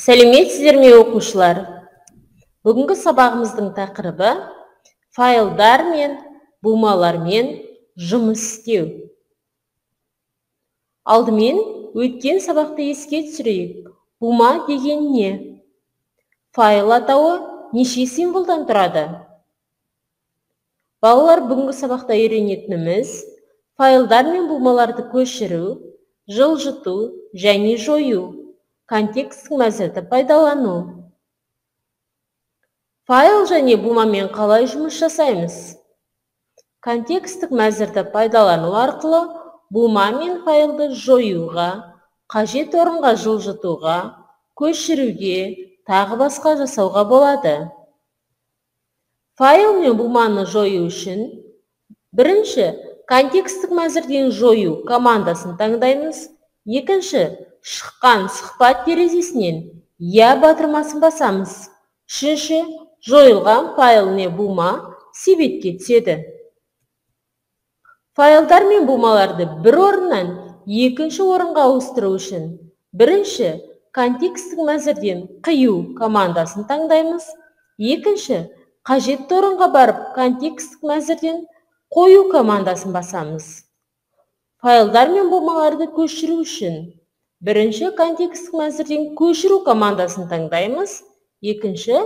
Сәлеметсіздер ме оқушылар? Бүгінгі сабағымыздың тақырыбы файлдар мен бумалармен жұмыс істеу. Алдымен өткен сабақты еске түсірейік. Бума деген не? Файл атауы неше символдан тұрады? Балалар, бүгінгі сабақта үйренетініміз файлдар мен бумаларды көшіру, жылжыту және жою. Контексттік мәзірді пайдалану. Файл және бумамен қалай жұмыс жасаймыз? Контексттік мәзірді пайдалану арқылы бума мен файлды жоюға, қажет орынға жылжытуға, көшіруге, тағы басқа жасауға болады. Файл мен буманы жою үшін бірінші контексттік мәзірден жою командасын таңдаймыз. Екінші, шыққан сұхбат терезесінен «Я» батырмасын басамыз. Үшінші, жойылған файл не бума себетке түседі. Файлдар мен бумаларды бір орыннан екінші орынға ауыстыру үшін бірінші, контексттік мәзірден қию командасын таңдаймыз. Екінші, қажетті орынға барып контексттік мәзірден қою командасын басамыз. Файлдар мен бумаларды көшіру үшін бірінші, контексттік мәзірден көшіру командасын таңдаймыз. Екінші,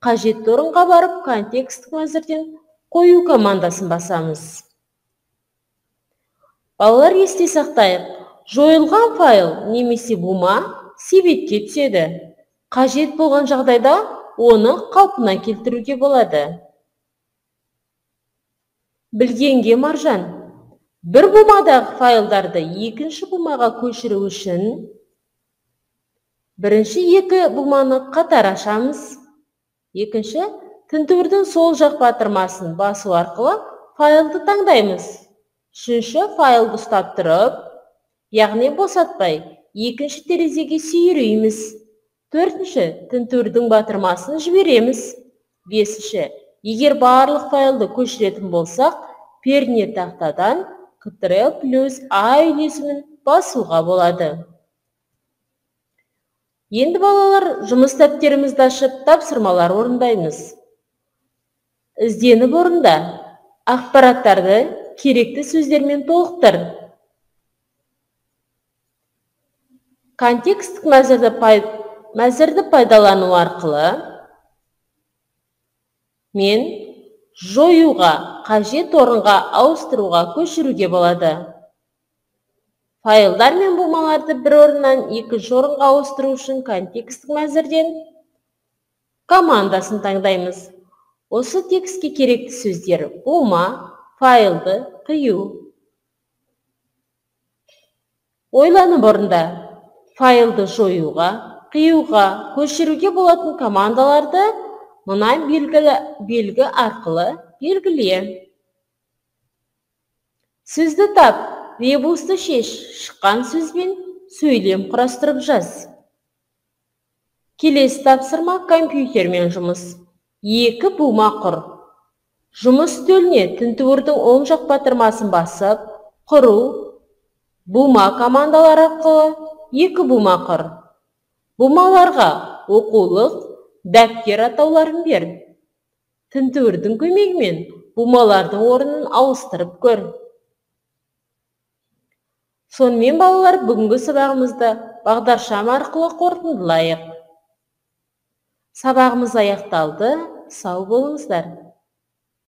қажетті орынға барып контексттік мәзірден қою командасын басамыз. Балалар, есте сақтайық. Жойылған файл немесе бума себетке түседі. Қажет болған жағдайда оны қалпына келтіруге болады. Білгенге маржан. Бір бумадағы файлдарды екінші бумаға көшіру үшін бірінші, екі буманы қатар ашамыз. Екінші, тінтуірдің сол жақ батырмасын басу арқылы файлды таңдаймыз. Үшінші, файлды ұстап тұрып, яғни босатпай, екінші терезеге сүйрейміз. Төртінші, тінтуірдің батырмасын жібереміз. Бесінші, егер барлық файлды көшіретін болсақ, перне тақтадан Ctrl+A үйлесімін басуға болады. Енді балалар, жұмыс дәптерімізді ашып, тапсырмалар орындаймыз. Ізденіп орында. Ақпараттарды керекті сөздермен толықтыр. Контексттік мәзірді пайдалану арқылы мен жоюға, қажет орынға ауыстыруға, көшіруге болады. Файлдар мен бумаларды бір орыннан екінші орынға ауыстыру үшін контексттік мәзірден командасын таңдаймыз. Осы текстке керекті сөздер: бума, файлды қию. Ойланып орында. Файлды жоюға, қиюға, көшіруге болатын командаларды мына белгі арқылы белгіле. Сөзді тап, ребусты шеш, шыққан сөзбен сөйлем құрастырып жаз. Келесі тапсырма компьютермен жұмыс. Екі бума құр. Жұмыс үстеліне тінтуірдің оң жақ батырмасын басып, құру, бума командалар арқылы екі бума құр. Бумаларға оқулық, дәптер атауларын бер. Тінтуірдің көмегімен бумалардың орнын ауыстырып көр. Сонымен балалар, бүгінгі сабағымызды бағдаршам арқылы қорытындылайық. Сабағымыз аяқталды. Сау болыңыздар.